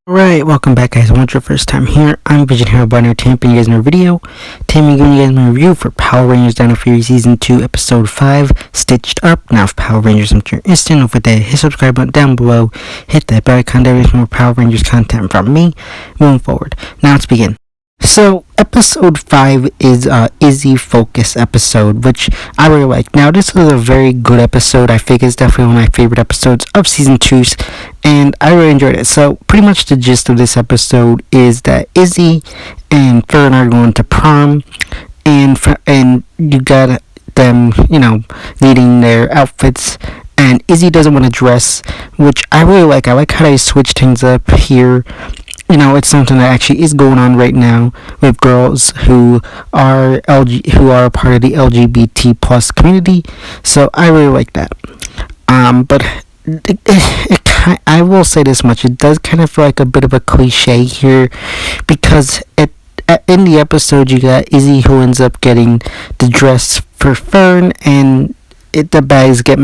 Alright, welcome back guys. I want your first time here. I'm Vision Hero Bunny Tamping you guys in a video. Giving you guys my review for Power Rangers Dino Fury Season 2 Episode 5, Stitched Up. Now if Power Rangers are instant, don't forget to hit subscribe button down below. Hit that bell icon, there is more Power Rangers content from me moving forward. Now let's begin. So, episode 5 is Izzy focus episode, which I really like. Now, this is a very good episode. I think it's definitely one of my favorite episodes of season 2, and I really enjoyed it. So, pretty much the gist of this episode is that Izzy and Fern are going to prom, and you got them, needing their outfits, and Izzy doesn't want to dress, which I really like. I like how they switch things up here. It's something that actually is going on right now with girls who are part of the LGBT plus community. So I really like that. But I will say this much: it does kind of feel like a bit of a cliche here, because in the episode you got Izzy who ends up getting the dress for Fern, and the bags get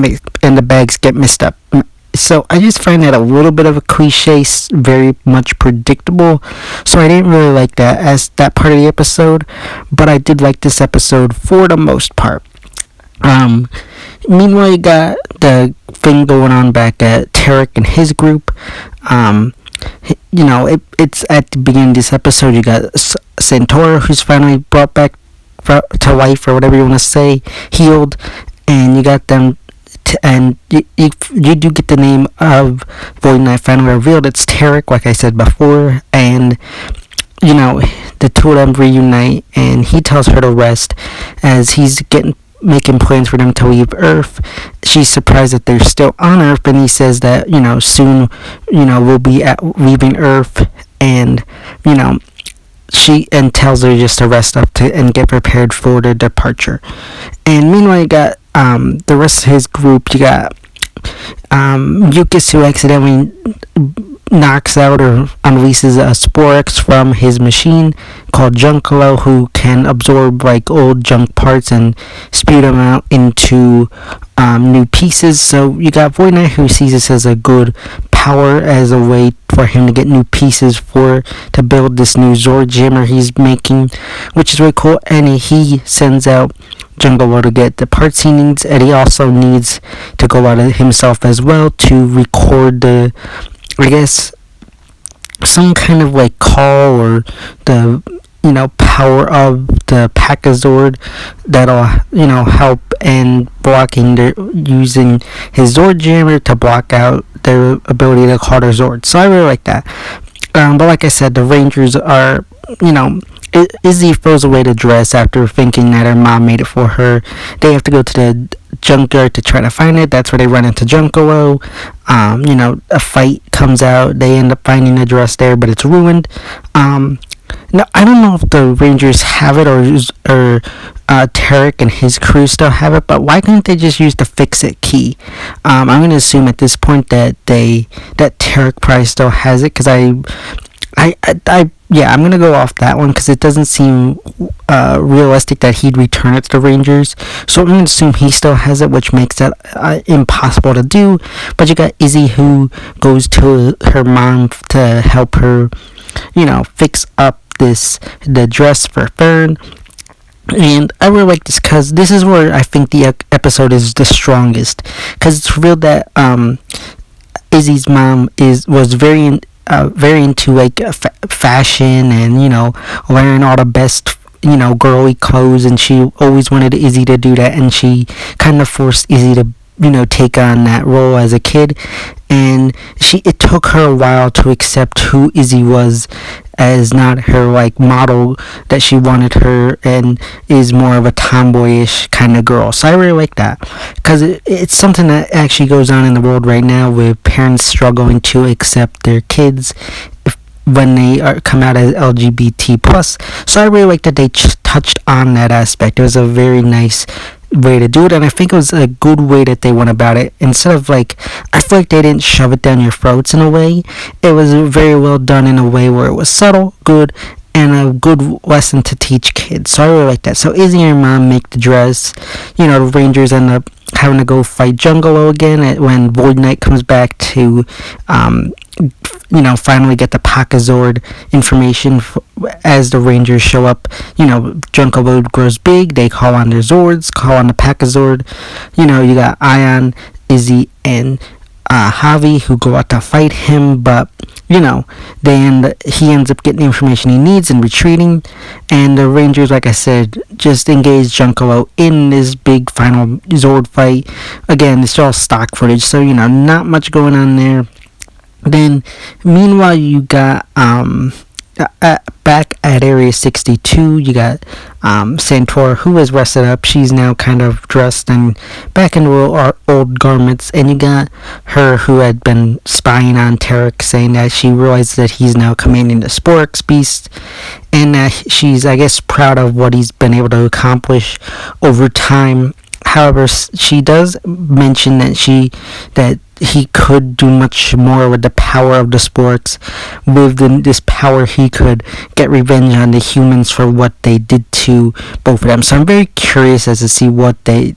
mixed up. So I just find that a little bit of a cliche, very much predictable. So I didn't really like that as that part of the episode, but I did like this episode for the most part. Meanwhile, you got the thing going on back at Tarek and his group. It's at the beginning of this episode. You got Santaura, who's finally brought back to life, or whatever you want to say, healed, and you got them. And you do get the name of Void Knight finally revealed. It's Tarek, like I said before, and the two of them reunite, and he tells her to rest as he's making plans for them to leave Earth. She's surprised that they're still on Earth, and he says that soon we'll be leaving Earth, and she tells her just to rest up and get prepared for their departure. And meanwhile, you got the rest of his group. You got Yukis, who accidentally knocks out or unleashes a sporix from his machine called junkello, who can absorb like old junk parts and spew them out into new pieces. So you got Void Knight, who sees this as a good power, as a way for him to get new pieces to build this new Zord jammer he's making, which is really cool. And he sends out junkello to get the parts he needs, and he also needs to go out himself as well to record some kind of like call, or the power of the Packazord that'll help in blocking using his Zord jammer to block out their ability to call their Zord. So I really like that. But like I said, the Rangers are Izzy throws away the dress after thinking that her mom made it for her. They have to go to the junkyard to try to find it. That's where they run into Junkello. A fight comes out. They end up finding the dress there, but it's ruined. Now, I don't know if the Rangers have it or Tarek and his crew still have it, but why couldn't they just use the fix-it key? I'm going to assume at this point that Tarek probably still has it, because I'm gonna go off that one, because it doesn't seem realistic that he'd return it to the Rangers. So I'm gonna assume he still has it, which makes that impossible to do. But you got Izzy, who goes to her mom to help her, fix up the dress for Fern. And I really like this, because this is where I think the episode is the strongest, because it's revealed that Izzy's mom was very into like fashion and wearing all the best girly clothes, and she always wanted Izzy to do that, and she kind of forced Izzy to take on that role as a kid. And it took her a while to accept who Izzy was, as not her like model that she wanted her, and is more of a tomboyish kind of girl. So I really like that, because it's something that actually goes on in the world right now, with parents struggling to accept their kids when they come out as LGBT plus. So I really like that they touched on that aspect. It was a very nice way to do it, and I think it was a good way that they went about it. Instead of I feel like they didn't shove it down your throats in a way. It was very well done in a way where it was subtle, good, and a good lesson to teach kids. So I really like that. So Izzy and her mom make the dress. The Rangers end up having to go fight Junkello again when Void Knight comes back to finally get the Zord information as the Rangers show up. Junkello grows big, they call on their Zords, call on the Zord. You got Ion, Izzy, and Javi who go out to fight him, but he ends up getting the information he needs and retreating, and the Rangers, like I said, just engage Junkello in this big final Zord fight. Again, it's all stock footage, so not much going on there. Then meanwhile, you got back at Area 62, you got Santaura, who is rested up. She's now kind of dressed and back in her old garments, and you got her who had been spying on Tarek, saying that she realized that he's now commanding the Sporix beast, and that she's, I guess, proud of what he's been able to accomplish over time. However, she does mention that he could do much more with the power of the Sporix. With this power, he could get revenge on the humans for what they did to both of them. So I'm very curious as to see what they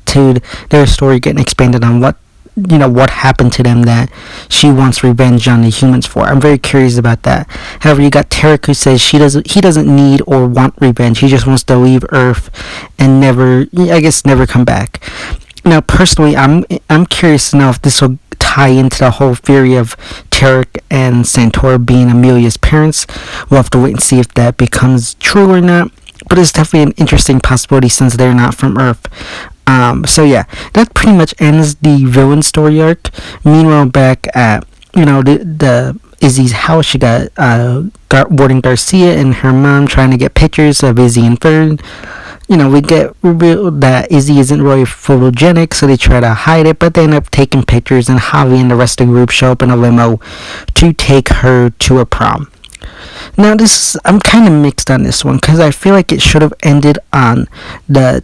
to their story getting expanded on what happened to them that she wants revenge on the humans for. I'm very curious about that. However, you got Tarek who says he doesn't need or want revenge. He just wants to leave Earth and never come back. Now, personally, I'm curious to know if this will tie into the whole theory of Tarek and Santaura being Amelia's parents. We'll have to wait and see if that becomes true or not. But it's definitely an interesting possibility since they're not from Earth. So yeah, that pretty much ends the villain story arc. Meanwhile, back at the Izzy's house, you got Warden Garcia and her mom trying to get pictures of Izzy and Fern. We get revealed that Izzy isn't really photogenic, so they try to hide it, but they end up taking pictures, and Javi and the rest of the group show up in a limo to take her to a prom. Now, I'm kind of mixed on this one, because I feel like it should have ended on the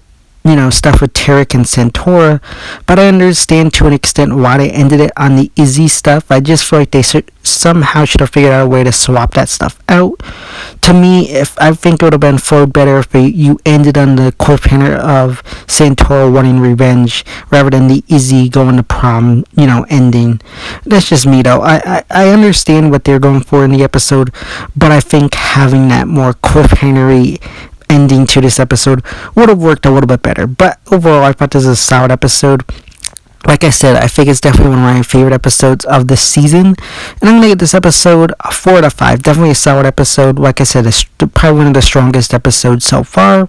stuff with Tarek and Santaura, but I understand to an extent why they ended it on the Izzy stuff. I just feel like they somehow should have figured out a way to swap that stuff out. To me, I think it would have been flowed better if you ended on the cliffhanger of Santaura wanting revenge rather than the Izzy going to prom, ending. That's just me though. I understand what they're going for in the episode, but I think having that more cliffhangery ending to this episode would have worked a little bit better. But overall, I thought this was a solid episode. Like I said, I think it's definitely one of my favorite episodes of the season, and I'm going to give this episode a 4 out of 5. Definitely a solid episode. Like I said, it's probably one of the strongest episodes so far.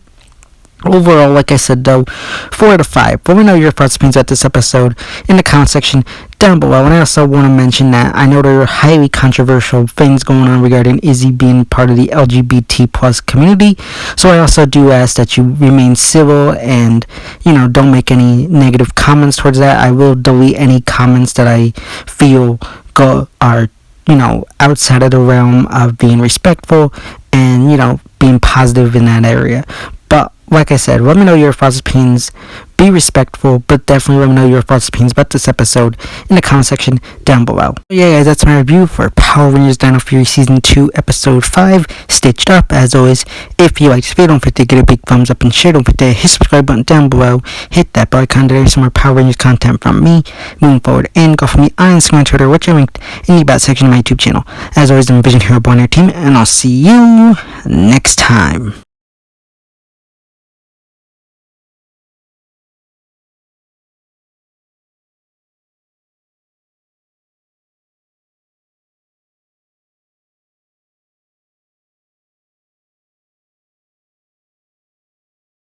Overall, like I said though, 4 out of 5. Let me know your thoughts and opinions about this episode in the comment section down below. And I also want to mention that I know there are highly controversial things going on regarding Izzy being part of the LGBT plus community. So I also do ask that you remain civil and, don't make any negative comments towards that. I will delete any comments that I feel are outside of the realm of being respectful and, being positive in that area. But like I said, let me know your thoughts and opinions. Be respectful, but definitely let me know your thoughts and opinions about this episode in the comment section down below. Yeah, guys, that's my review for Power Rangers Dino Fury Season 2, Episode 5, Stitched Up. As always, if you like this video, don't forget to give it a big thumbs up and share. Don't forget to hit the subscribe button down below. Hit that bell icon to get some more Power Rangers content from me moving forward. And go for me on Instagram and Twitter, which are linked in the About section of my YouTube channel. As always, I'm Vision Hero Boy on your team, and I'll see you next time.